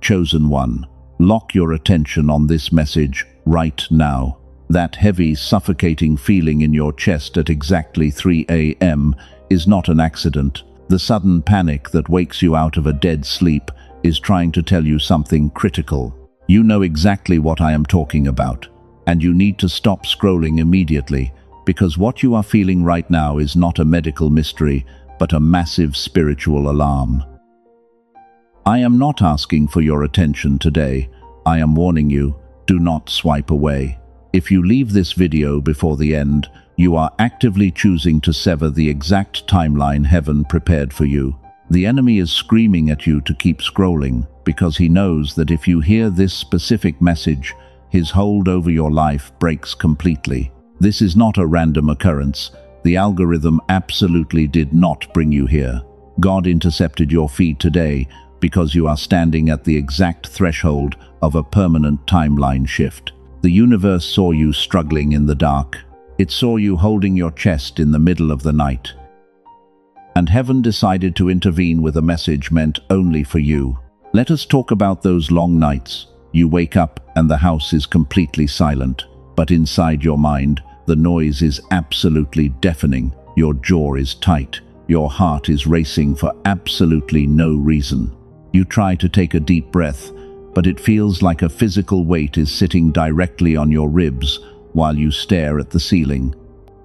Chosen one, lock your attention on this message right now. That heavy, suffocating feeling in your chest at exactly 3 a.m. is not an accident. The sudden panic that wakes you out of a dead sleep is trying to tell you something critical. You know exactly what I am talking about, and you need to stop scrolling immediately, because what you are feeling right now is not a medical mystery, but a massive spiritual alarm. I am not asking for your attention today. I am warning you, do not swipe away. If you leave this video before the end, you are actively choosing to sever the exact timeline heaven prepared for you. The enemy is screaming at you to keep scrolling, because he knows that if you hear this specific message, his hold over your life breaks completely. This is not a random occurrence. The algorithm absolutely did not bring you here. God intercepted your feed today because you are standing at the exact threshold of a permanent timeline shift. The universe saw you struggling in the dark. It saw you holding your chest in the middle of the night. And heaven decided to intervene with a message meant only for you. Let us talk about those long nights. You wake up and the house is completely silent. But inside your mind, the noise is absolutely deafening. Your jaw is tight. Your heart is racing for absolutely no reason. You try to take a deep breath, but it feels like a physical weight is sitting directly on your ribs while you stare at the ceiling.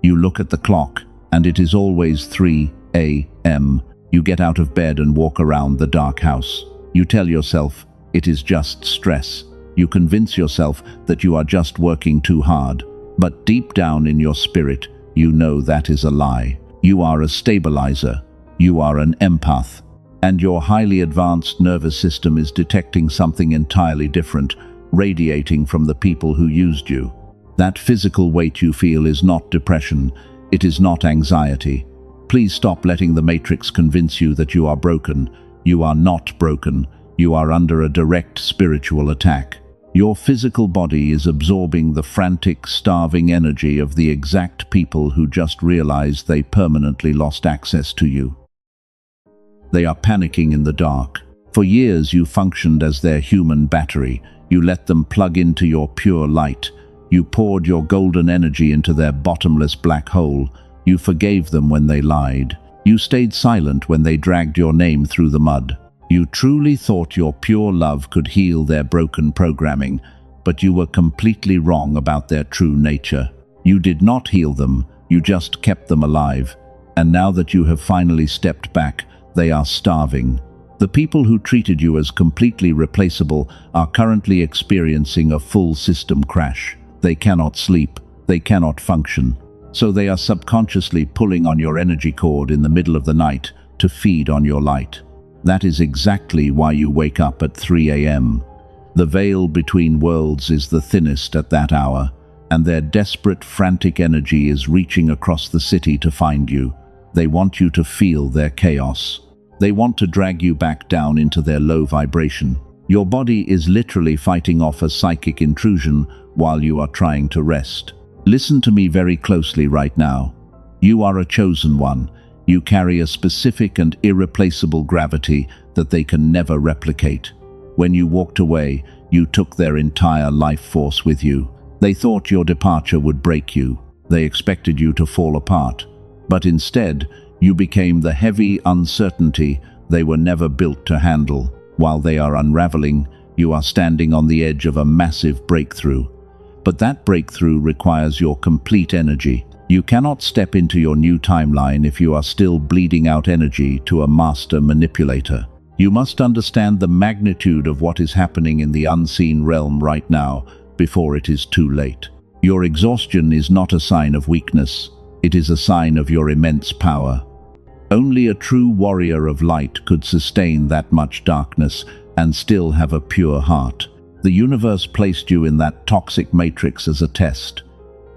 You look at the clock, and it is always 3 a.m. You get out of bed and walk around the dark house. You tell yourself, it is just stress. You convince yourself that you are just working too hard. But deep down in your spirit, you know that is a lie. You are a stabilizer. You are an empath. And your highly advanced nervous system is detecting something entirely different, radiating from the people who used you. That physical weight you feel is not depression. It is not anxiety. Please stop letting the matrix convince you that you are broken. You are not broken. You are under a direct spiritual attack. Your physical body is absorbing the frantic, starving energy of the exact people who just realized they permanently lost access to you. They are panicking in the dark. For years you functioned as their human battery. You let them plug into your pure light. You poured your golden energy into their bottomless black hole. You forgave them when they lied. You stayed silent when they dragged your name through the mud. You truly thought your pure love could heal their broken programming, but you were completely wrong about their true nature. You did not heal them, you just kept them alive. And now that you have finally stepped back, they are starving. The people who treated you as completely replaceable are currently experiencing a full system crash. They cannot sleep, they cannot function. So they are subconsciously pulling on your energy cord in the middle of the night to feed on your light. That is exactly why you wake up at 3 a.m. The veil between worlds is the thinnest at that hour, and their desperate, frantic energy is reaching across the city to find you. They want you to feel their chaos. They want to drag you back down into their low vibration. Your body is literally fighting off a psychic intrusion while you are trying to rest. Listen to me very closely right now. You are a chosen one. You carry a specific and irreplaceable gravity that they can never replicate. When you walked away, you took their entire life force with you. They thought your departure would break you. They expected you to fall apart. But instead, you became the heavy uncertainty they were never built to handle. While they are unraveling, you are standing on the edge of a massive breakthrough. But that breakthrough requires your complete energy. You cannot step into your new timeline if you are still bleeding out energy to a master manipulator. You must understand the magnitude of what is happening in the unseen realm right now before it is too late. Your exhaustion is not a sign of weakness. It is a sign of your immense power. Only a true warrior of light could sustain that much darkness and still have a pure heart. The universe placed you in that toxic matrix as a test.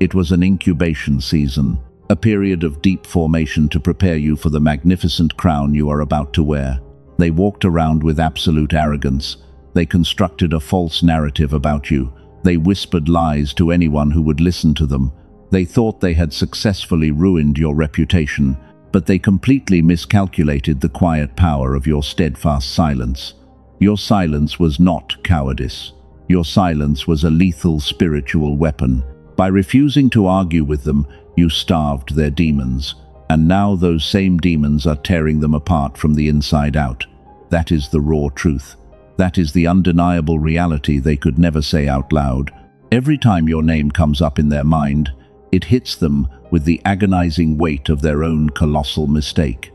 It was an incubation season, a period of deep formation to prepare you for the magnificent crown you are about to wear. They walked around with absolute arrogance. They constructed a false narrative about you. They whispered lies to anyone who would listen to them. They thought they had successfully ruined your reputation, but they completely miscalculated the quiet power of your steadfast silence. Your silence was not cowardice. Your silence was a lethal spiritual weapon. By refusing to argue with them, you starved their demons, and now those same demons are tearing them apart from the inside out. That is the raw truth. That is the undeniable reality they could never say out loud. Every time your name comes up in their mind, it hits them with the agonizing weight of their own colossal mistake.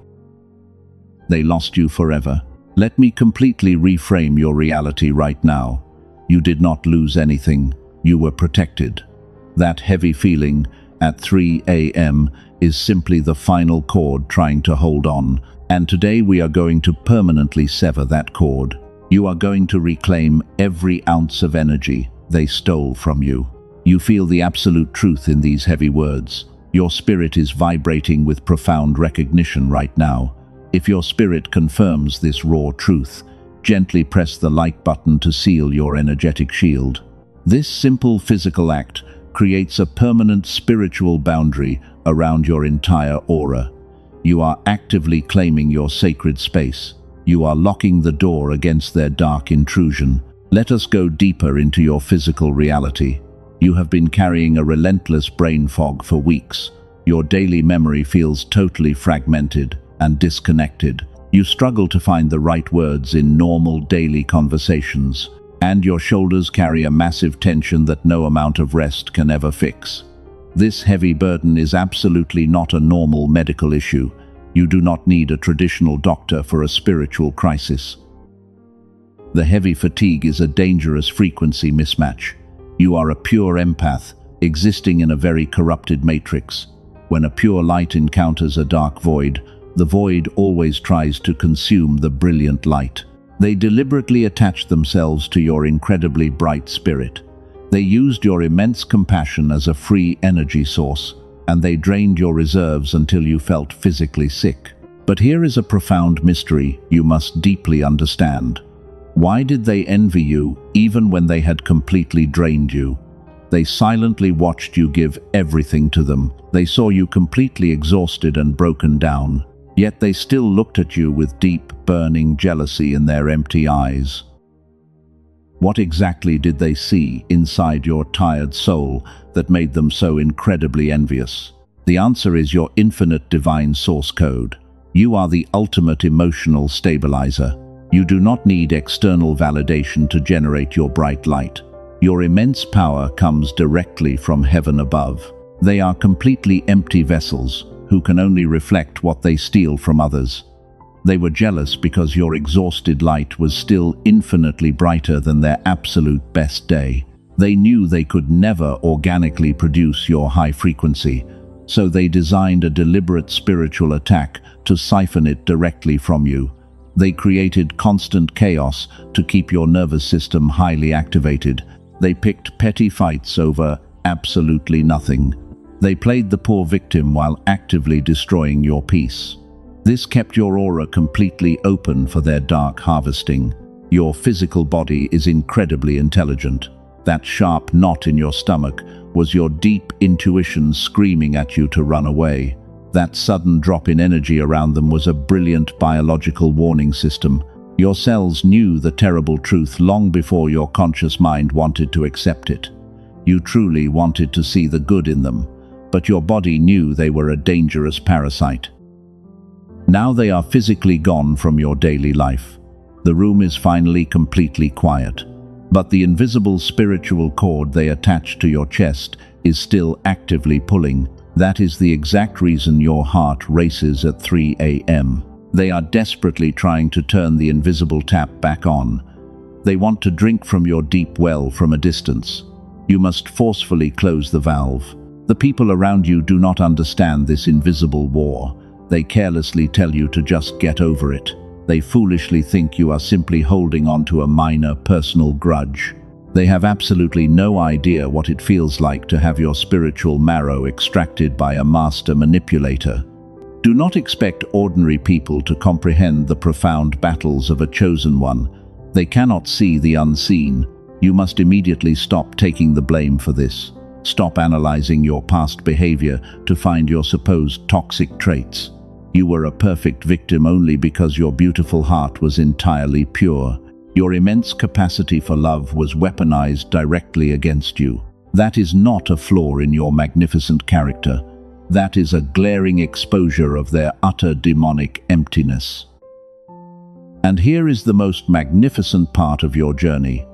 They lost you forever. Let me completely reframe your reality right now. You did not lose anything. You were protected. That heavy feeling at 3 a.m. is simply the final cord trying to hold on, and today we are going to permanently sever that cord. You are going to reclaim every ounce of energy they stole from you. You feel the absolute truth in these heavy words. Your spirit is vibrating with profound recognition right now. If your spirit confirms this raw truth, gently press the like button to seal your energetic shield. This simple physical act creates a permanent spiritual boundary around your entire aura. You are actively claiming your sacred space. You are locking the door against their dark intrusion. Let us go deeper into your physical reality. You have been carrying a relentless brain fog for weeks. Your daily memory feels totally fragmented and disconnected. You struggle to find the right words in normal daily conversations, and your shoulders carry a massive tension that no amount of rest can ever fix. This heavy burden is absolutely not a normal medical issue. You do not need a traditional doctor for a spiritual crisis. The heavy fatigue is a dangerous frequency mismatch. You are a pure empath, existing in a very corrupted matrix. When a pure light encounters a dark void, the void always tries to consume the brilliant light. They deliberately attached themselves to your incredibly bright spirit. They used your immense compassion as a free energy source, and they drained your reserves until you felt physically sick. But here is a profound mystery you must deeply understand. Why did they envy you even when they had completely drained you? They silently watched you give everything to them. They saw you completely exhausted and broken down. Yet they still looked at you with deep, burning jealousy in their empty eyes. What exactly did they see inside your tired soul that made them so incredibly envious? The answer is your infinite divine source code. You are the ultimate emotional stabilizer. You do not need external validation to generate your bright light. Your immense power comes directly from heaven above. They are completely empty vessels who can only reflect what they steal from others. They were jealous because your exhausted light was still infinitely brighter than their absolute best day. They knew they could never organically produce your high frequency, so they designed a deliberate spiritual attack to siphon it directly from you. They created constant chaos to keep your nervous system highly activated. They picked petty fights over absolutely nothing. They played the poor victim while actively destroying your peace. This kept your aura completely open for their dark harvesting. Your physical body is incredibly intelligent. That sharp knot in your stomach was your deep intuition screaming at you to run away. That sudden drop in energy around them was a brilliant biological warning system. Your cells knew the terrible truth long before your conscious mind wanted to accept it. You truly wanted to see the good in them, but your body knew they were a dangerous parasite. Now they are physically gone from your daily life. The room is finally completely quiet, but the invisible spiritual cord they attached to your chest is still actively pulling. That is the exact reason your heart races at 3 a.m. They are desperately trying to turn the invisible tap back on. They want to drink from your deep well from a distance. You must forcefully close the valve. The people around you do not understand this invisible war. They carelessly tell you to just get over it. They foolishly think you are simply holding on to a minor personal grudge. They have absolutely no idea what it feels like to have your spiritual marrow extracted by a master manipulator. Do not expect ordinary people to comprehend the profound battles of a chosen one. They cannot see the unseen. You must immediately stop taking the blame for this. Stop analyzing your past behavior to find your supposed toxic traits. You were a perfect victim only because your beautiful heart was entirely pure. Your immense capacity for love was weaponized directly against you. That is not a flaw in your magnificent character. That is a glaring exposure of their utter demonic emptiness. And here is the most magnificent part of your journey.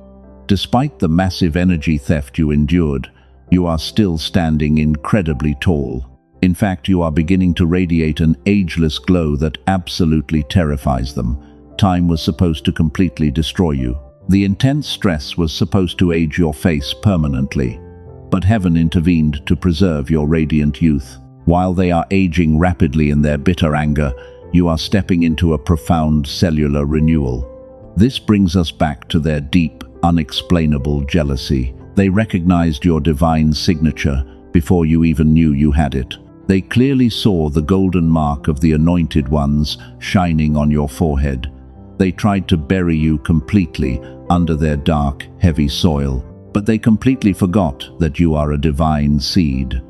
Despite the massive energy theft you endured, you are still standing incredibly tall. In fact, you are beginning to radiate an ageless glow that absolutely terrifies them. Time was supposed to completely destroy you. The intense stress was supposed to age your face permanently. But heaven intervened to preserve your radiant youth. While they are aging rapidly in their bitter anger, you are stepping into a profound cellular renewal. This brings us back to their deep, unexplainable jealousy. They recognized your divine signature before you even knew you had it. They clearly saw the golden mark of the anointed ones shining on your forehead. They tried to bury you completely under their dark, heavy soil, but they completely forgot that you are a divine seed.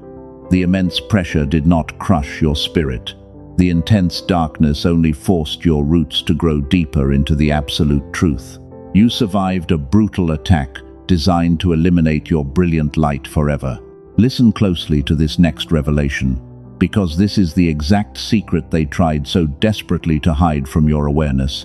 The immense pressure did not crush your spirit. The intense darkness only forced your roots to grow deeper into the absolute truth. You survived a brutal attack designed to eliminate your brilliant light forever. Listen closely to this next revelation, because this is the exact secret they tried so desperately to hide from your awareness.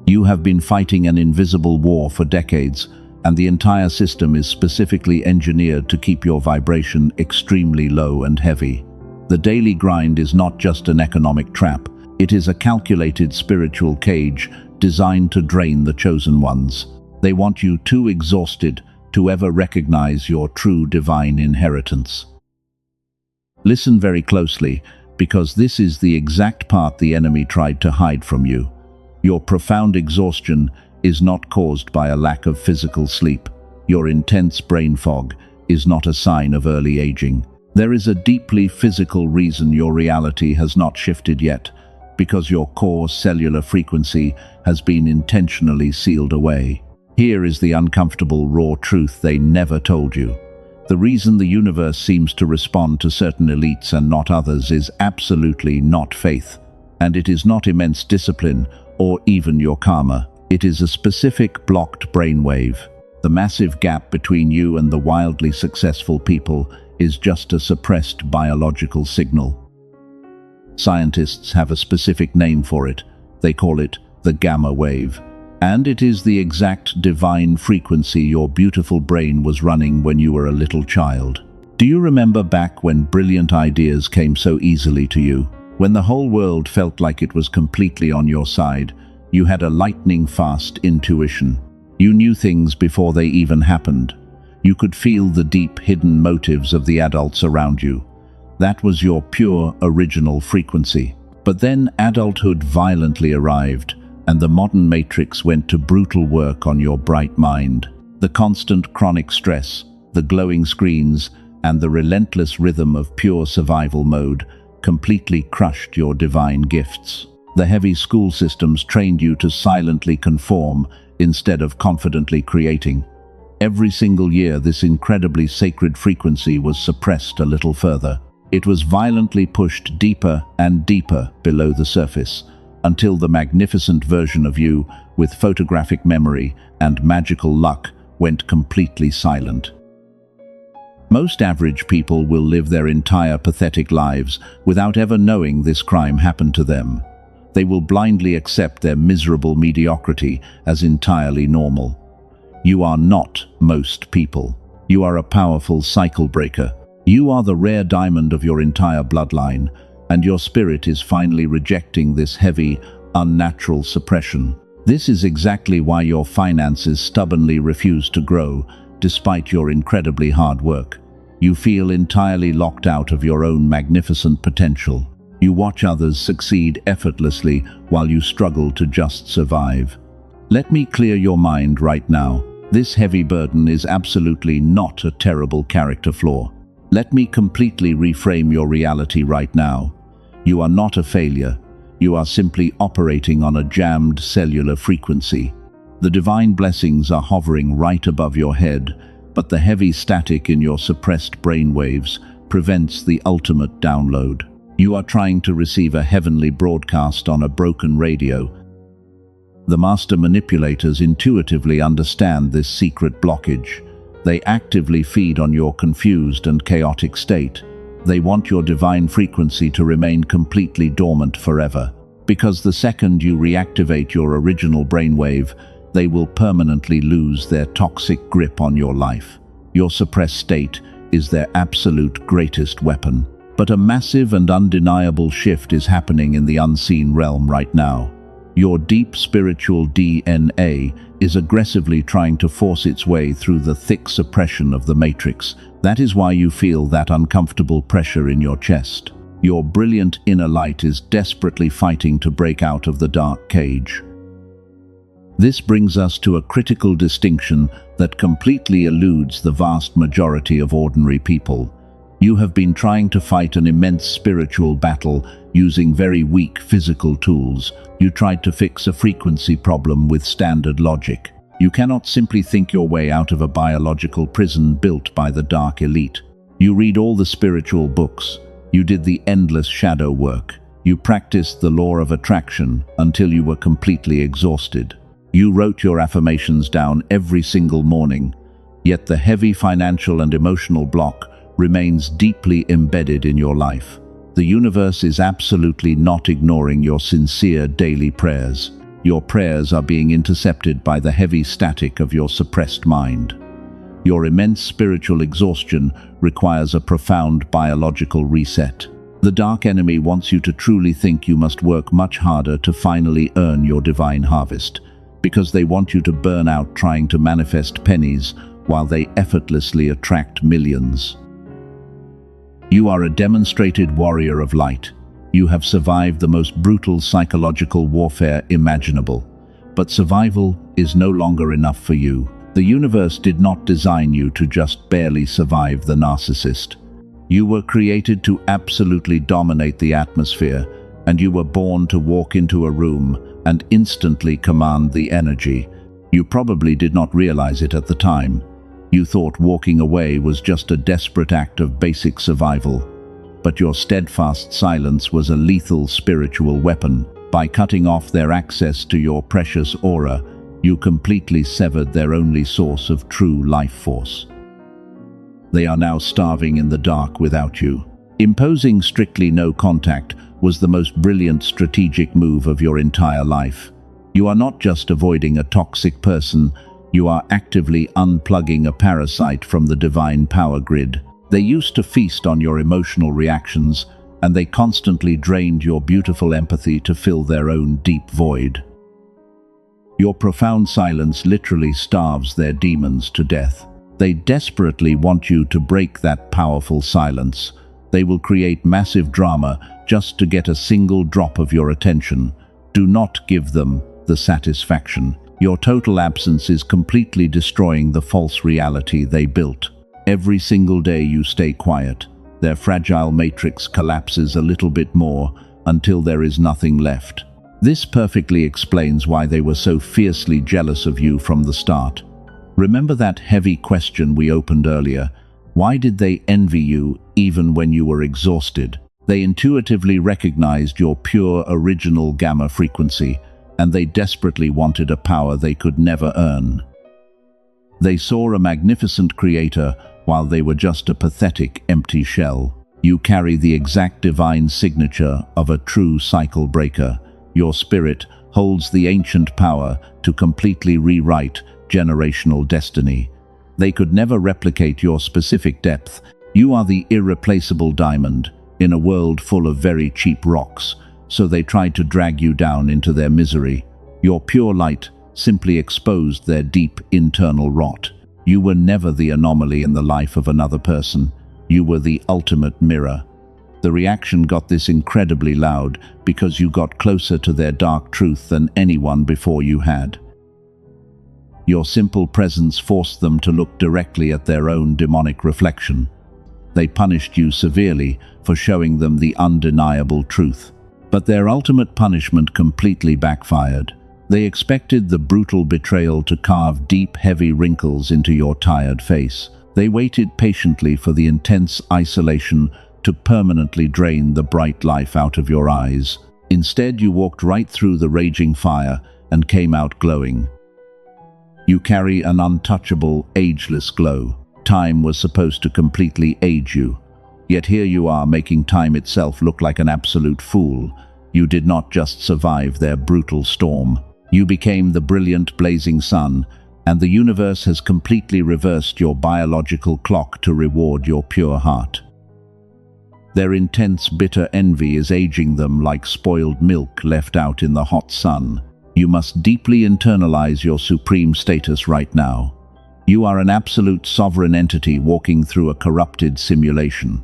You have been fighting an invisible war for decades, and the entire system is specifically engineered to keep your vibration extremely low and heavy. The daily grind is not just an economic trap, it is a calculated spiritual cage designed to drain the chosen ones. They want you too exhausted to ever recognize your true divine inheritance. Listen very closely, because this is the exact part the enemy tried to hide from you. Your profound exhaustion is not caused by a lack of physical sleep. Your intense brain fog is not a sign of early aging. There is a deeply physical reason your reality has not shifted yet, because your core cellular frequency has been intentionally sealed away. Here is the uncomfortable raw truth they never told you. The reason the universe seems to respond to certain elites and not others is absolutely not faith. And it is not immense discipline or even your karma. It is a specific blocked brainwave. The massive gap between you and the wildly successful people is just a suppressed biological signal. Scientists have a specific name for it. They call it the gamma wave. And it is the exact divine frequency your beautiful brain was running when you were a little child. Do you remember back when brilliant ideas came so easily to you? When the whole world felt like it was completely on your side, you had a lightning-fast intuition. You knew things before they even happened. You could feel the deep, hidden motives of the adults around you. That was your pure, original frequency. But then adulthood violently arrived, and the modern matrix went to brutal work on your bright mind. The constant chronic stress, the glowing screens, and the relentless rhythm of pure survival mode completely crushed your divine gifts. The heavy school systems trained you to silently conform instead of confidently creating. Every single year, this incredibly sacred frequency was suppressed a little further. It was violently pushed deeper and deeper below the surface, until the magnificent version of you, with photographic memory and magical luck, went completely silent. Most average people will live their entire pathetic lives without ever knowing this crime happened to them. They will blindly accept their miserable mediocrity as entirely normal. You are not most people. You are a powerful cycle breaker. You are the rare diamond of your entire bloodline, and your spirit is finally rejecting this heavy, unnatural suppression. This is exactly why your finances stubbornly refuse to grow, despite your incredibly hard work. You feel entirely locked out of your own magnificent potential. You watch others succeed effortlessly while you struggle to just survive. Let me clear your mind right now. This heavy burden is absolutely not a terrible character flaw. Let me completely reframe your reality right now. You are not a failure. You are simply operating on a jammed cellular frequency. The divine blessings are hovering right above your head, but the heavy static in your suppressed brainwaves prevents the ultimate download. You are trying to receive a heavenly broadcast on a broken radio, The master manipulators intuitively understand this secret blockage. They actively feed on your confused and chaotic state. They want your divine frequency to remain completely dormant forever, because the second you reactivate your original brainwave, they will permanently lose their toxic grip on your life. Your suppressed state is their absolute greatest weapon. But a massive and undeniable shift is happening in the unseen realm right now. Your deep spiritual DNA is aggressively trying to force its way through the thick suppression of the matrix. That is why you feel that uncomfortable pressure in your chest. Your brilliant inner light is desperately fighting to break out of the dark cage. This brings us to a critical distinction that completely eludes the vast majority of ordinary people. You have been trying to fight an immense spiritual battle using very weak physical tools. You tried to fix a frequency problem with standard logic. You cannot simply think your way out of a biological prison built by the dark elite. You read all the spiritual books. You did the endless shadow work. You practiced the law of attraction until you were completely exhausted. You wrote your affirmations down every single morning, yet the heavy financial and emotional block remains deeply embedded in your life. The universe is absolutely not ignoring your sincere daily prayers. Your prayers are being intercepted by the heavy static of your suppressed mind. Your immense spiritual exhaustion requires a profound biological reset. The dark enemy wants you to truly think you must work much harder to finally earn your divine harvest, because they want you to burn out trying to manifest pennies while they effortlessly attract millions. You are a demonstrated warrior of light. You have survived the most brutal psychological warfare imaginable. But survival is no longer enough for you. The universe did not design you to just barely survive the narcissist. You were created to absolutely dominate the atmosphere, and you were born to walk into a room and instantly command the energy. You probably did not realize it at the time. You thought walking away was just a desperate act of basic survival. But your steadfast silence was a lethal spiritual weapon. By cutting off their access to your precious aura, you completely severed their only source of true life force. They are now starving in the dark without you. Imposing strictly no contact was the most brilliant strategic move of your entire life. You are not just avoiding a toxic person, you are actively unplugging a parasite from the divine power grid. They used to feast on your emotional reactions, and they constantly drained your beautiful empathy to fill their own deep void. Your profound silence literally starves their demons to death. They desperately want you to break that powerful silence. They will create massive drama just to get a single drop of your attention. Do not give them the satisfaction. Your total absence is completely destroying the false reality they built. Every single day you stay quiet, their fragile matrix collapses a little bit more until there is nothing left. This perfectly explains why they were so fiercely jealous of you from the start. Remember that heavy question we opened earlier? Why did they envy you even when you were exhausted? They intuitively recognized your pure original gamma frequency, and they desperately wanted a power they could never earn. They saw a magnificent creator while they were just a pathetic, empty shell. You carry the exact divine signature of a true cycle breaker. Your spirit holds the ancient power to completely rewrite generational destiny. They could never replicate your specific depth. You are the irreplaceable diamond in a world full of very cheap rocks, so they tried to drag you down into their misery. Your pure light simply exposed their deep internal rot. You were never the anomaly in the life of another person. You were the ultimate mirror. The reaction got this incredibly loud because you got closer to their dark truth than anyone before you had. Your simple presence forced them to look directly at their own demonic reflection. They punished you severely for showing them the undeniable truth. But their ultimate punishment completely backfired. They expected the brutal betrayal to carve deep, heavy wrinkles into your tired face. They waited patiently for the intense isolation to permanently drain the bright life out of your eyes. Instead, you walked right through the raging fire, and came out glowing. You carry an untouchable, ageless glow. Time was supposed to completely age you. Yet here you are, making time itself look like an absolute fool. You did not just survive their brutal storm. You became the brilliant, blazing sun, and the universe has completely reversed your biological clock to reward your pure heart. Their intense, bitter envy is aging them like spoiled milk left out in the hot sun. You must deeply internalize your supreme status right now. You are an absolute sovereign entity walking through a corrupted simulation.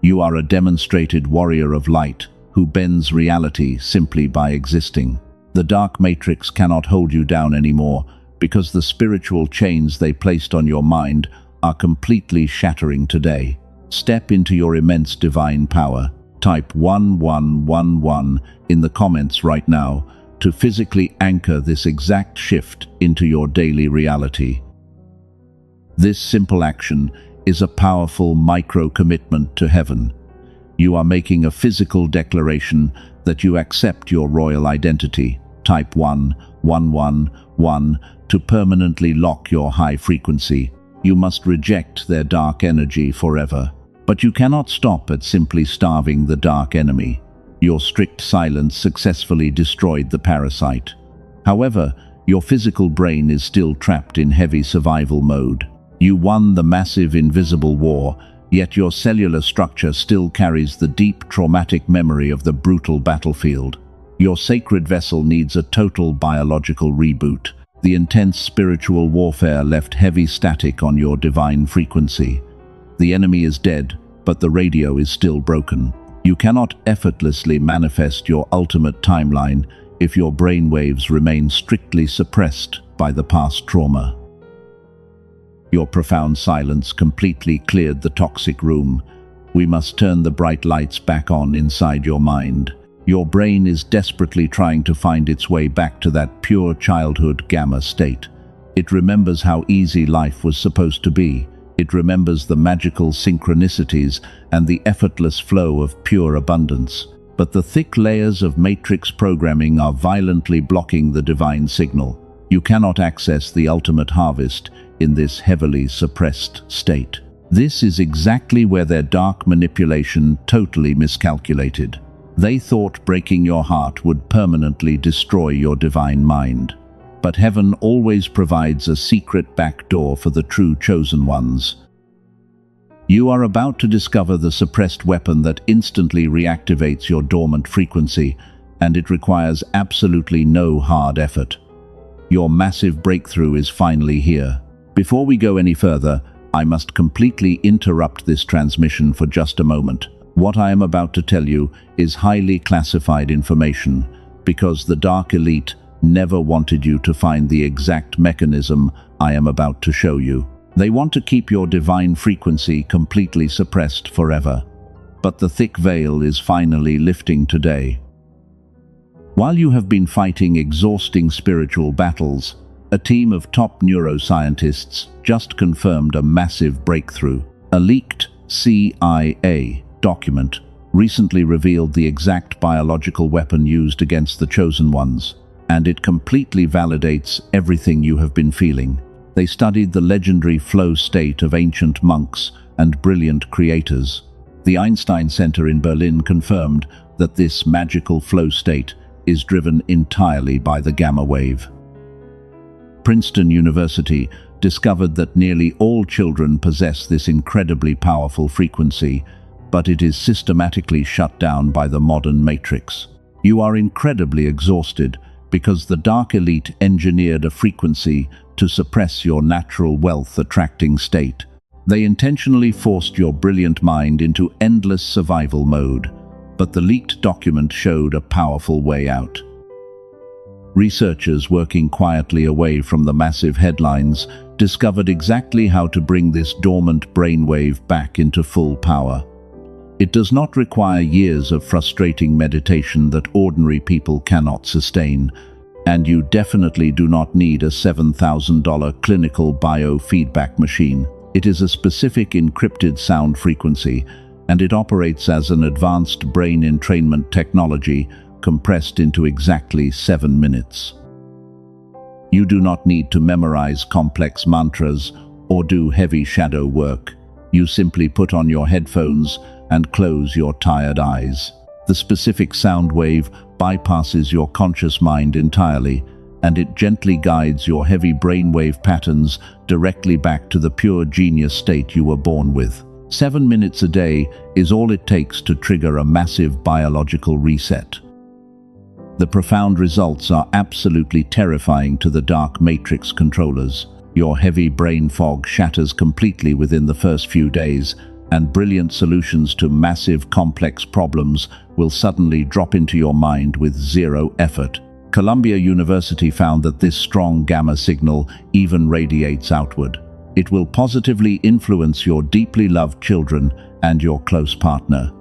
You are a demonstrated warrior of light who bends reality simply by existing. The dark matrix cannot hold you down anymore because the spiritual chains they placed on your mind are completely shattering today. Step into your immense divine power. Type 1111 in the comments right now to physically anchor this exact shift into your daily reality. This simple action is a powerful micro-commitment to heaven. You are making a physical declaration that you accept your royal identity. Type 1111 to permanently lock your high frequency. You must reject their dark energy forever. But you cannot stop at simply starving the dark enemy. Your strict silence successfully destroyed the parasite. However, your physical brain is still trapped in heavy survival mode. You won the massive invisible war, yet your cellular structure still carries the deep traumatic memory of the brutal battlefield. Your sacred vessel needs a total biological reboot. The intense spiritual warfare left heavy static on your divine frequency. The enemy is dead, but the radio is still broken. You cannot effortlessly manifest your ultimate timeline if your brainwaves remain strictly suppressed by the past trauma. Your profound silence completely cleared the toxic room. We must turn the bright lights back on inside your mind. Your brain is desperately trying to find its way back to that pure childhood gamma state. It remembers how easy life was supposed to be. It remembers the magical synchronicities and the effortless flow of pure abundance. But the thick layers of matrix programming are violently blocking the divine signal. You cannot access the ultimate harvest in this heavily suppressed state. This is exactly where their dark manipulation totally miscalculated. They thought breaking your heart would permanently destroy your divine mind. But heaven always provides a secret back door for the true chosen ones. You are about to discover the suppressed weapon that instantly reactivates your dormant frequency, and it requires absolutely no hard effort. Your massive breakthrough is finally here. Before we go any further, I must completely interrupt this transmission for just a moment. What I am about to tell you is highly classified information, because the Dark Elite never wanted you to find the exact mechanism I am about to show you. They want to keep your divine frequency completely suppressed forever. But the thick veil is finally lifting today. While you have been fighting exhausting spiritual battles, a team of top neuroscientists just confirmed a massive breakthrough. A leaked CIA document recently revealed the exact biological weapon used against the chosen ones, and it completely validates everything you have been feeling. They studied the legendary flow state of ancient monks and brilliant creators. The Einstein Center in Berlin confirmed that this magical flow state is driven entirely by the gamma wave. Princeton University discovered that nearly all children possess this incredibly powerful frequency, but it is systematically shut down by the modern matrix. You are incredibly exhausted because the Dark Elite engineered a frequency to suppress your natural wealth-attracting state. They intentionally forced your brilliant mind into endless survival mode, but the leaked document showed a powerful way out. Researchers working quietly away from the massive headlines discovered exactly how to bring this dormant brainwave back into full power. It does not require years of frustrating meditation that ordinary people cannot sustain, and you definitely do not need a $7,000 clinical biofeedback machine. It is a specific encrypted sound frequency, and it operates as an advanced brain entrainment technology compressed into exactly 7 minutes. You do not need to memorize complex mantras or do heavy shadow work. You simply put on your headphones and close your tired eyes. The specific sound wave bypasses your conscious mind entirely, and it gently guides your heavy brainwave patterns directly back to the pure genius state you were born with. 7 minutes a day is all it takes to trigger a massive biological reset. The profound results are absolutely terrifying to the dark matrix controllers. Your heavy brain fog shatters completely within the first few days, and brilliant solutions to massive complex problems will suddenly drop into your mind with zero effort. Columbia University found that this strong gamma signal even radiates outward. It will positively influence your deeply loved children and your close partner.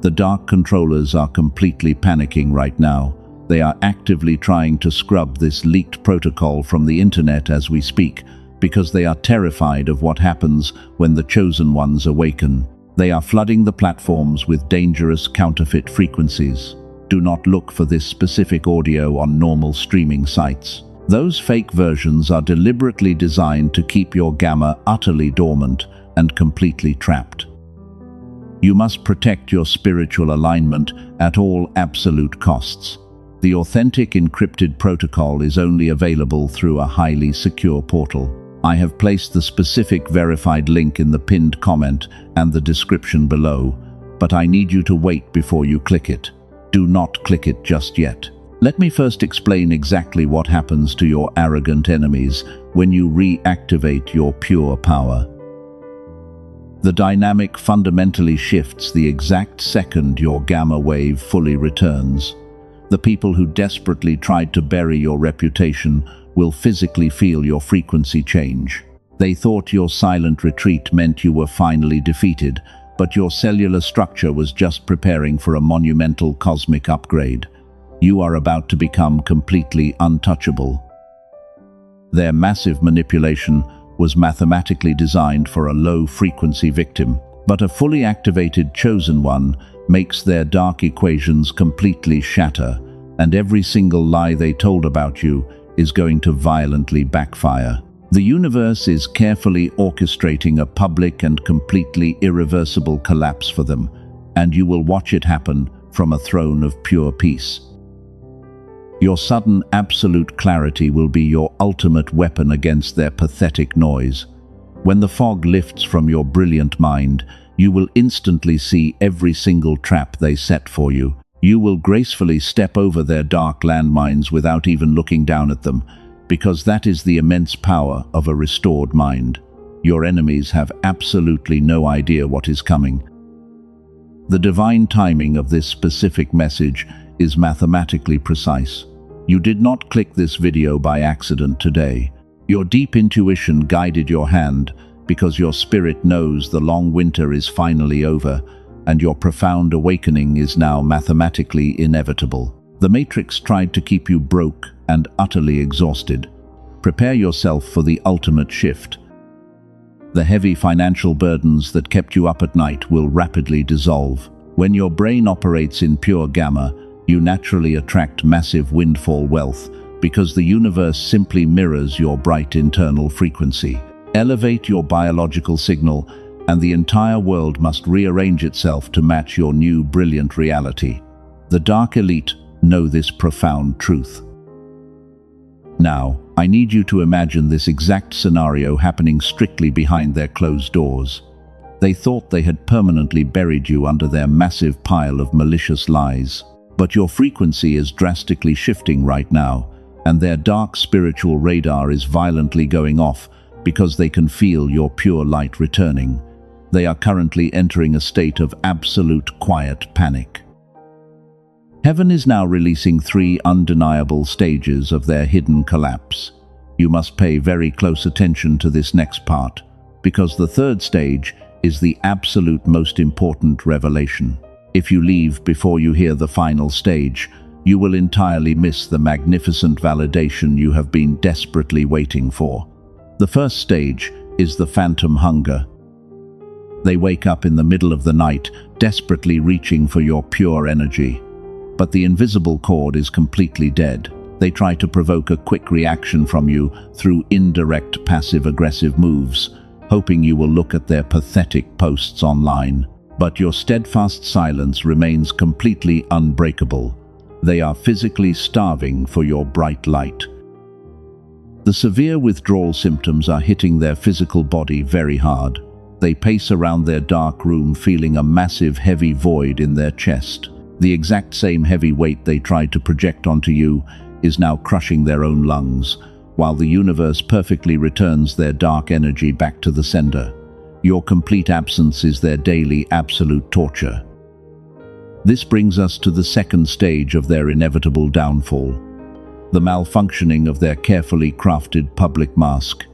The dark controllers are completely panicking right now. They are actively trying to scrub this leaked protocol from the internet as we speak, because they are terrified of what happens when the chosen ones awaken. They are flooding the platforms with dangerous counterfeit frequencies. Do not look for this specific audio on normal streaming sites. Those fake versions are deliberately designed to keep your gamma utterly dormant and completely trapped. You must protect your spiritual alignment at all absolute costs. The authentic encrypted protocol is only available through a highly secure portal. I have placed the specific verified link in the pinned comment and the description below, but I need you to wait before you click it. Do not click it just yet. Let me first explain exactly what happens to your arrogant enemies when you reactivate your pure power. The dynamic fundamentally shifts the exact second your gamma wave fully returns. The people who desperately tried to bury your reputation will physically feel your frequency change. They thought your silent retreat meant you were finally defeated, but your cellular structure was just preparing for a monumental cosmic upgrade. You are about to become completely untouchable. Their massive manipulation was mathematically designed for a low-frequency victim, but a fully activated chosen one makes their dark equations completely shatter, and every single lie they told about you is going to violently backfire. The universe is carefully orchestrating a public and completely irreversible collapse for them, and you will watch it happen from a throne of pure peace. Your sudden absolute clarity will be your ultimate weapon against their pathetic noise. When the fog lifts from your brilliant mind, you will instantly see every single trap they set for you. You will gracefully step over their dark landmines without even looking down at them, because that is the immense power of a restored mind. Your enemies have absolutely no idea what is coming. The divine timing of this specific message is mathematically precise. You did not click this video by accident today. Your deep intuition guided your hand because your spirit knows the long winter is finally over and your profound awakening is now mathematically inevitable. The Matrix tried to keep you broke and utterly exhausted. Prepare yourself for the ultimate shift. The heavy financial burdens that kept you up at night will rapidly dissolve. When your brain operates in pure gamma, you naturally attract massive windfall wealth because the universe simply mirrors your bright internal frequency. Elevate your biological signal, and the entire world must rearrange itself to match your new brilliant reality. The dark elite know this profound truth. Now, I need you to imagine this exact scenario happening strictly behind their closed doors. They thought they had permanently buried you under their massive pile of malicious lies. But your frequency is drastically shifting right now, and their dark spiritual radar is violently going off because they can feel your pure light returning. They are currently entering a state of absolute quiet panic. Heaven is now releasing 3 undeniable stages of their hidden collapse. You must pay very close attention to this next part, because the 3rd stage is the absolute most important revelation. If you leave before you hear the final stage, you will entirely miss the magnificent validation you have been desperately waiting for. The 1st stage is the phantom hunger. They wake up in the middle of the night, desperately reaching for your pure energy. But the invisible cord is completely dead. They try to provoke a quick reaction from you through indirect passive-aggressive moves, hoping you will look at their pathetic posts online. But your steadfast silence remains completely unbreakable. They are physically starving for your bright light. The severe withdrawal symptoms are hitting their physical body very hard. They pace around their dark room feeling a massive heavy void in their chest. The exact same heavy weight they tried to project onto you is now crushing their own lungs, while the universe perfectly returns their dark energy back to the sender. Your complete absence is their daily absolute torture. This brings us to the second stage of their inevitable downfall, the malfunctioning of their carefully crafted public mask.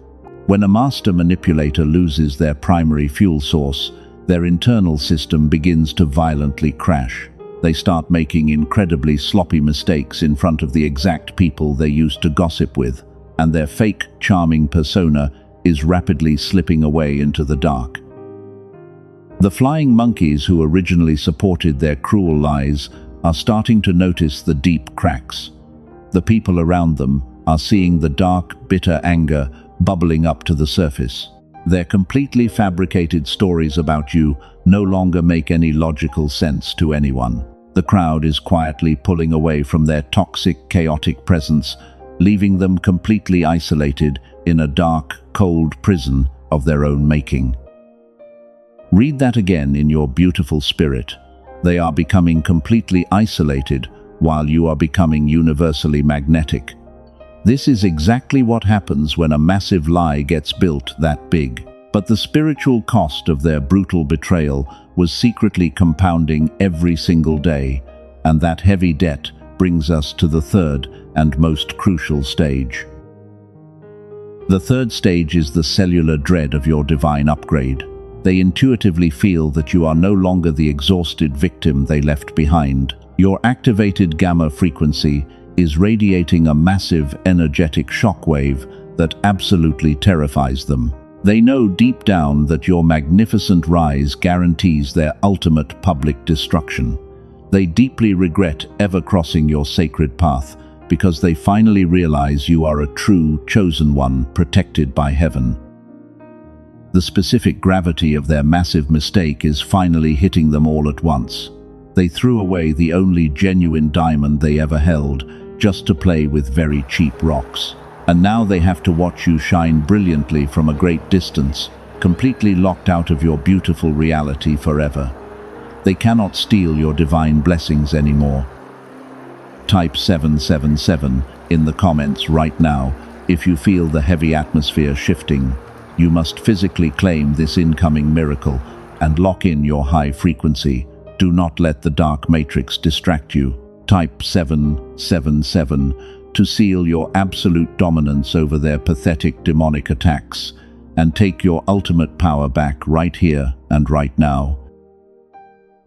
When a master manipulator loses their primary fuel source, their internal system begins to violently crash. They start making incredibly sloppy mistakes in front of the exact people they used to gossip with, and their fake, charming persona is rapidly slipping away into the dark. The flying monkeys who originally supported their cruel lies are starting to notice the deep cracks. The people around them are seeing the dark, bitter anger bubbling up to the surface. Their completely fabricated stories about you no longer make any logical sense to anyone. The crowd is quietly pulling away from their toxic, chaotic presence, leaving them completely isolated in a dark, cold prison of their own making. Read that again in your beautiful spirit. They are becoming completely isolated while you are becoming universally magnetic. This is exactly what happens when a massive lie gets built that big. But the spiritual cost of their brutal betrayal was secretly compounding every single day, and that heavy debt brings us to the third and most crucial stage. The third stage is the cellular dread of your divine upgrade. They intuitively feel that you are no longer the exhausted victim they left behind. Your activated gamma frequency is radiating a massive energetic shockwave that absolutely terrifies them. They know deep down that your magnificent rise guarantees their ultimate public destruction. They deeply regret ever crossing your sacred path because they finally realize you are a true, chosen one protected by heaven. The specific gravity of their massive mistake is finally hitting them all at once. They threw away the only genuine diamond they ever held just to play with very cheap rocks. And now they have to watch you shine brilliantly from a great distance, completely locked out of your beautiful reality forever. They cannot steal your divine blessings anymore. Type 777 in the comments right now if you feel the heavy atmosphere shifting. You must physically claim this incoming miracle and lock in your high frequency. Do not let the dark matrix distract you. Type 777 to seal your absolute dominance over their pathetic demonic attacks and take your ultimate power back right here and right now.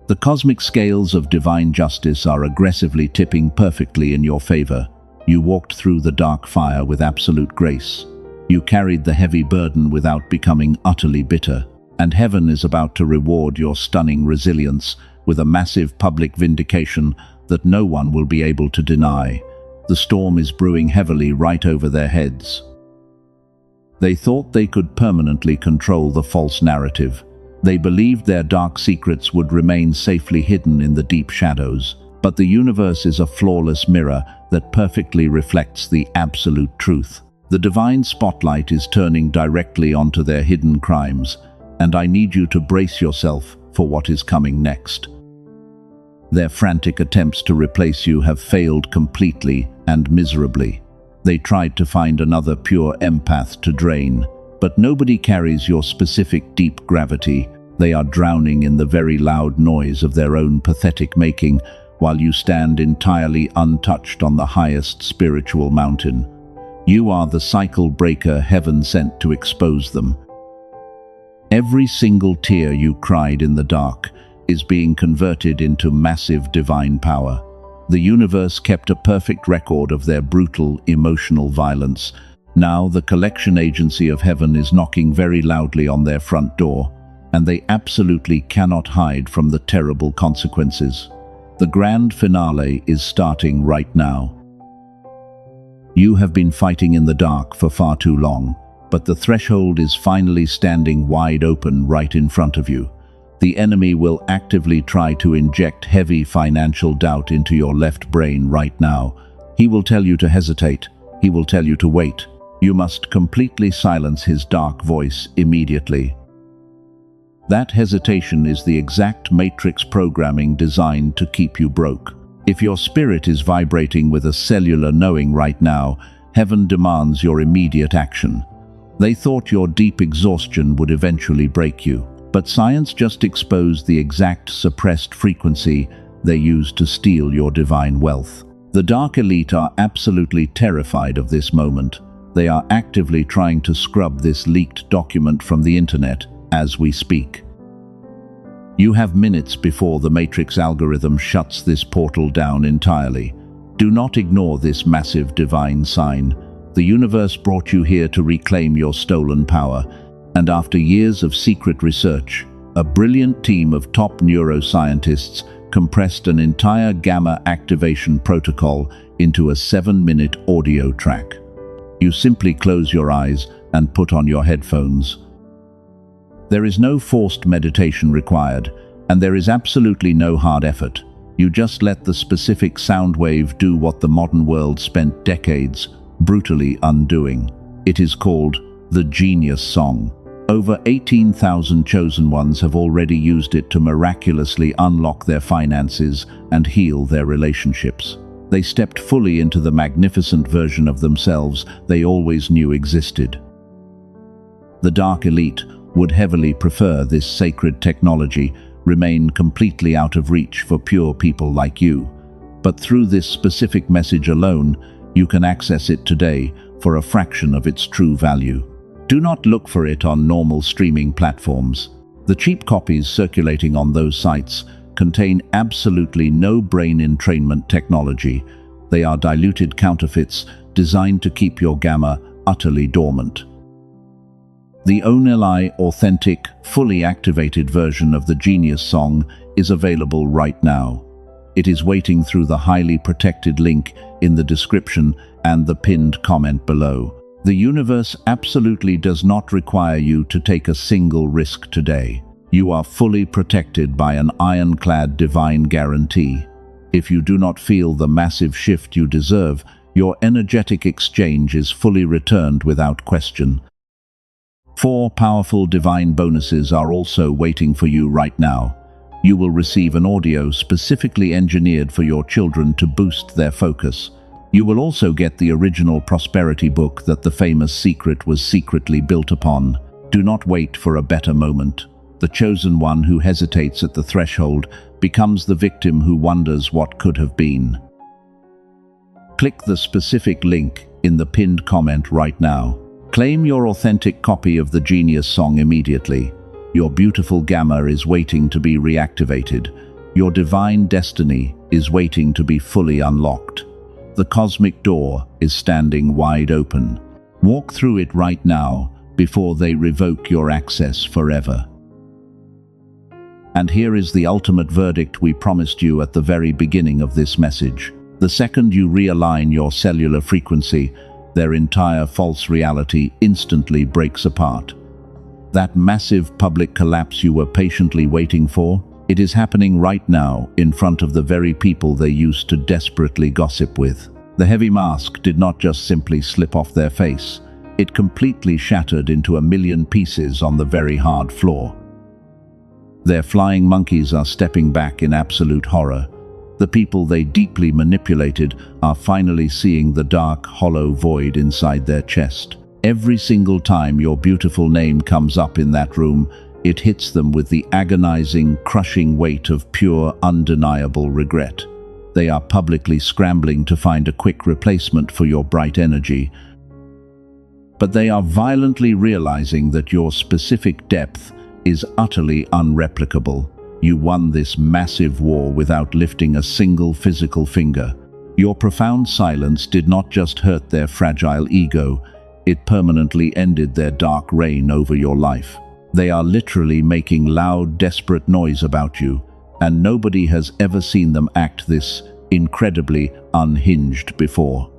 The cosmic scales of divine justice are aggressively tipping perfectly in your favor. You walked through the dark fire with absolute grace. You carried the heavy burden without becoming utterly bitter, and heaven is about to reward your stunning resilience with a massive public vindication that no one will be able to deny. The storm is brewing heavily right over their heads. They thought they could permanently control the false narrative. They believed their dark secrets would remain safely hidden in the deep shadows. But the universe is a flawless mirror that perfectly reflects the absolute truth. The divine spotlight is turning directly onto their hidden crimes, and I need you to brace yourself for what is coming next. Their frantic attempts to replace you have failed completely and miserably. They tried to find another pure empath to drain, but nobody carries your specific deep gravity. They are drowning in the very loud noise of their own pathetic making, while you stand entirely untouched on the highest spiritual mountain. You are the cycle breaker heaven sent to expose them. Every single tear you cried in the dark is being converted into massive divine power. The universe kept a perfect record of their brutal, emotional violence. Now the collection agency of heaven is knocking very loudly on their front door, and they absolutely cannot hide from the terrible consequences. The grand finale is starting right now. You have been fighting in the dark for far too long, but the threshold is finally standing wide open right in front of you. The enemy will actively try to inject heavy financial doubt into your left brain right now. He will tell you to hesitate. He will tell you to wait. You must completely silence his dark voice immediately. That hesitation is the exact matrix programming designed to keep you broke. If your spirit is vibrating with a cellular knowing right now, heaven demands your immediate action. They thought your deep exhaustion would eventually break you, but science just exposed the exact suppressed frequency they used to steal your divine wealth. The dark elite are absolutely terrified of this moment. They are actively trying to scrub this leaked document from the internet as we speak. You have minutes before the matrix algorithm shuts this portal down entirely. Do not ignore this massive divine sign. The universe brought you here to reclaim your stolen power, and after years of secret research, a brilliant team of top neuroscientists compressed an entire gamma activation protocol into a 7-minute audio track. You simply close your eyes and put on your headphones. There is no forced meditation required, and there is absolutely no hard effort. You just let the specific sound wave do what the modern world spent decades brutally undoing. It is called the Genius Song. Over 18,000 chosen ones have already used it to miraculously unlock their finances and heal their relationships. They stepped fully into the magnificent version of themselves they always knew existed. The dark elite would heavily prefer this sacred technology remain completely out of reach for pure people like you. But through this specific message alone, you can access it today for a fraction of its true value. Do not look for it on normal streaming platforms. The cheap copies circulating on those sites contain absolutely no brain entrainment technology. They are diluted counterfeits designed to keep your gamma utterly dormant. The only authentic, fully activated version of the Genius Song is available right now. It is waiting through the highly protected link in the description and the pinned comment below. The universe absolutely does not require you to take a single risk today. You are fully protected by an ironclad divine guarantee. If you do not feel the massive shift you deserve, your energetic exchange is fully returned without question. 4 powerful divine bonuses are also waiting for you right now. You will receive an audio specifically engineered for your children to boost their focus. You will also get the original prosperity book that the famous secret was secretly built upon. Do not wait for a better moment. The chosen one who hesitates at the threshold becomes the victim who wonders what could have been. Click the specific link in the pinned comment right now. Claim your authentic copy of the Genius Song immediately. Your beautiful gamma is waiting to be reactivated. Your divine destiny is waiting to be fully unlocked. The cosmic door is standing wide open. Walk through it right now before they revoke your access forever. And here is the ultimate verdict we promised you at the very beginning of this message. The second you realign your cellular frequency, their entire false reality instantly breaks apart. That massive public collapse you were patiently waiting for, it is happening right now in front of the very people they used to desperately gossip with. The heavy mask did not just simply slip off their face, it completely shattered into a million pieces on the very hard floor. Their flying monkeys are stepping back in absolute horror. The people they deeply manipulated are finally seeing the dark, hollow void inside their chest. Every single time your beautiful name comes up in that room, it hits them with the agonizing, crushing weight of pure, undeniable regret. They are publicly scrambling to find a quick replacement for your bright energy. But they are violently realizing that your specific depth is utterly unreplicable. You won this massive war without lifting a single physical finger. Your profound silence did not just hurt their fragile ego, it permanently ended their dark reign over your life. They are literally making loud, desperate noise about you, and nobody has ever seen them act this incredibly unhinged before.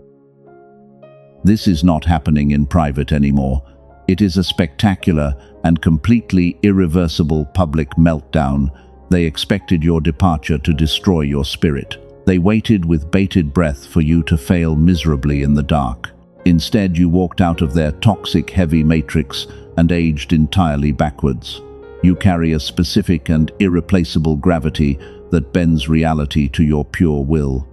This is not happening in private anymore. It is a spectacular and completely irreversible public meltdown. They expected your departure to destroy your spirit. They waited with bated breath for you to fail miserably in the dark. Instead, you walked out of their toxic heavy matrix and aged entirely backwards. You carry a specific and irreplaceable gravity that bends reality to your pure will.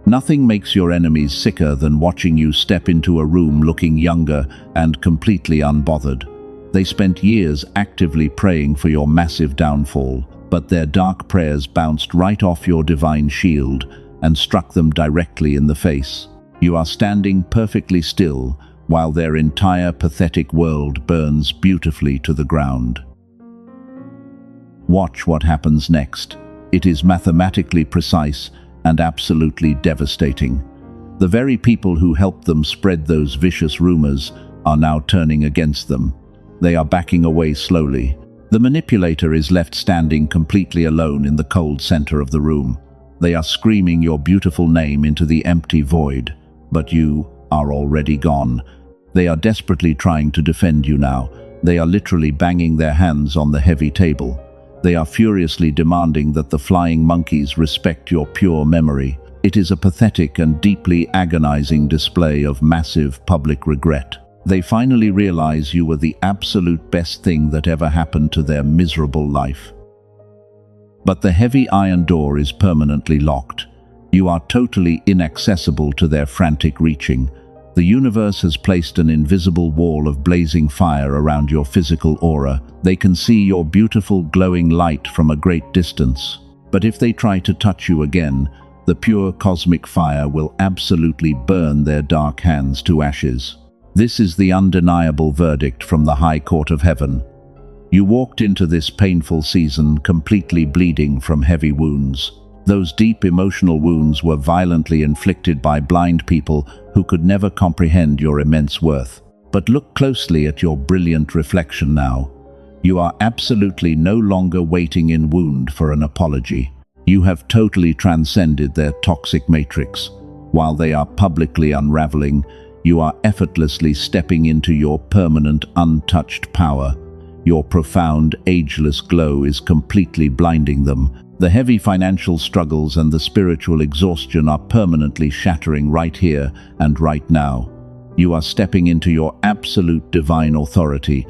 Nothing makes your enemies sicker than watching you step into a room looking younger and completely unbothered. They spent years actively praying for your massive downfall, but their dark prayers bounced right off your divine shield and struck them directly in the face. You are standing perfectly still while their entire pathetic world burns beautifully to the ground. Watch what happens next. It is mathematically precise and absolutely devastating. The very people who helped them spread those vicious rumors are now turning against them. They are backing away slowly. The manipulator is left standing completely alone in the cold center of the room. They are screaming your beautiful name into the empty void, but you are already gone. They are desperately trying to defend you now. They are literally banging their hands on the heavy table. They are furiously demanding that the flying monkeys respect your pure memory. It is a pathetic and deeply agonizing display of massive public regret. They finally realize you were the absolute best thing that ever happened to their miserable life. But the heavy iron door is permanently locked. You are totally inaccessible to their frantic reaching. The universe has placed an invisible wall of blazing fire around your physical aura. They can see your beautiful glowing light from a great distance. But if they try to touch you again, the pure cosmic fire will absolutely burn their dark hands to ashes. This is the undeniable verdict from the High Court of Heaven. You walked into this painful season completely bleeding from heavy wounds. Those deep emotional wounds were violently inflicted by blind people who could never comprehend your immense worth. But look closely at your brilliant reflection now. You are absolutely no longer waiting in wound for an apology. You have totally transcended their toxic matrix. While they are publicly unraveling, you are effortlessly stepping into your permanent, untouched power. Your profound, ageless glow is completely blinding them. The heavy financial struggles and the spiritual exhaustion are permanently shattering right here and right now. You are stepping into your absolute divine authority.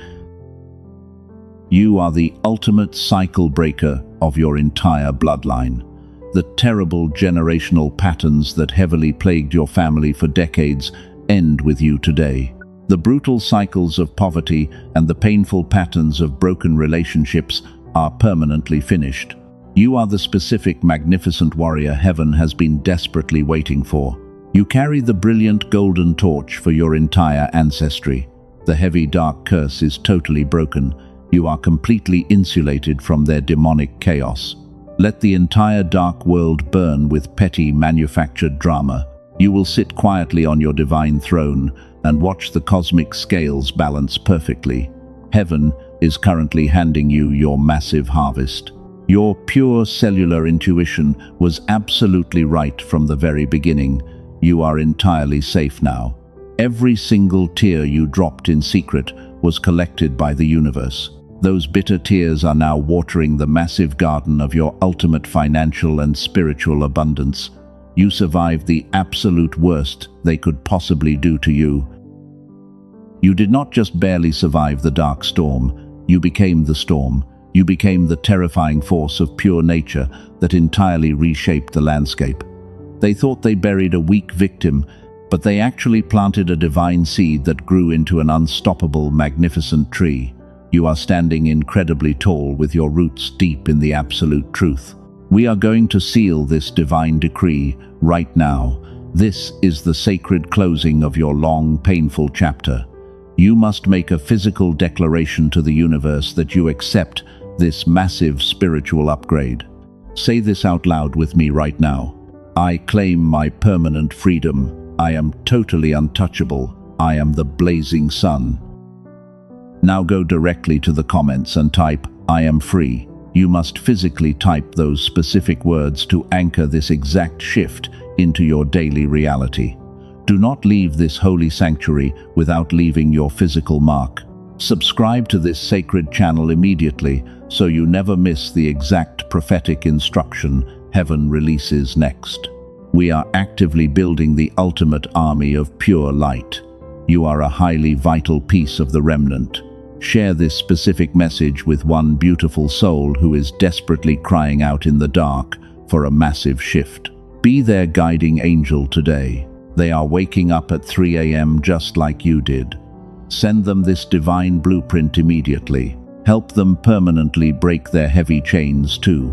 You are the ultimate cycle breaker of your entire bloodline. The terrible generational patterns that heavily plagued your family for decades end with you today. The brutal cycles of poverty and the painful patterns of broken relationships are permanently finished. You are the specific, magnificent warrior heaven has been desperately waiting for. You carry the brilliant golden torch for your entire ancestry. The heavy dark curse is totally broken. You are completely insulated from their demonic chaos. Let the entire dark world burn with petty manufactured drama. You will sit quietly on your divine throne and watch the cosmic scales balance perfectly. Heaven is currently handing you your massive harvest. Your pure cellular intuition was absolutely right from the very beginning. You are entirely safe now. Every single tear you dropped in secret was collected by the universe. Those bitter tears are now watering the massive garden of your ultimate financial and spiritual abundance. You survived the absolute worst they could possibly do to you. You did not just barely survive the dark storm, you became the storm. You became the terrifying force of pure nature that entirely reshaped the landscape. They thought they buried a weak victim, but they actually planted a divine seed that grew into an unstoppable, magnificent tree. You are standing incredibly tall with your roots deep in the absolute truth. We are going to seal this divine decree right now. This is the sacred closing of your long, painful chapter. You must make a physical declaration to the universe that you accept this massive spiritual upgrade. Say this out loud with me right now. I claim my permanent freedom. I am totally untouchable. I am the blazing sun. Now go directly to the comments and type, I am free. You must physically type those specific words to anchor this exact shift into your daily reality. Do not leave this holy sanctuary without leaving your physical mark. Subscribe to this sacred channel immediately so you never miss the exact prophetic instruction heaven releases next. We are actively building the ultimate army of pure light. You are a highly vital piece of the remnant. Share this specific message with one beautiful soul who is desperately crying out in the dark for a massive shift. Be their guiding angel today. They are waking up at 3 a.m. just like you did. Send them this divine blueprint immediately. Help them permanently break their heavy chains too.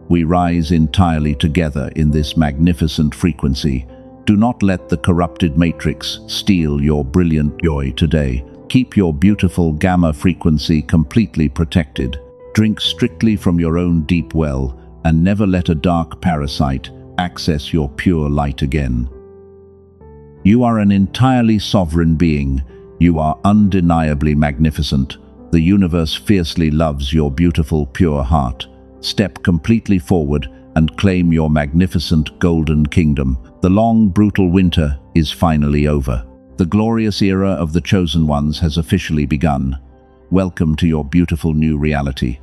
We rise entirely together in this magnificent frequency. Do not let the corrupted matrix steal your brilliant joy today. Keep your beautiful gamma frequency completely protected. Drink strictly from your own deep well, and never let a dark parasite access your pure light again. You are an entirely sovereign being. You are undeniably magnificent. The universe fiercely loves your beautiful, pure heart. Step completely forward and claim your magnificent golden kingdom. The long, brutal winter is finally over. The glorious era of the chosen ones has officially begun. Welcome to your beautiful new reality.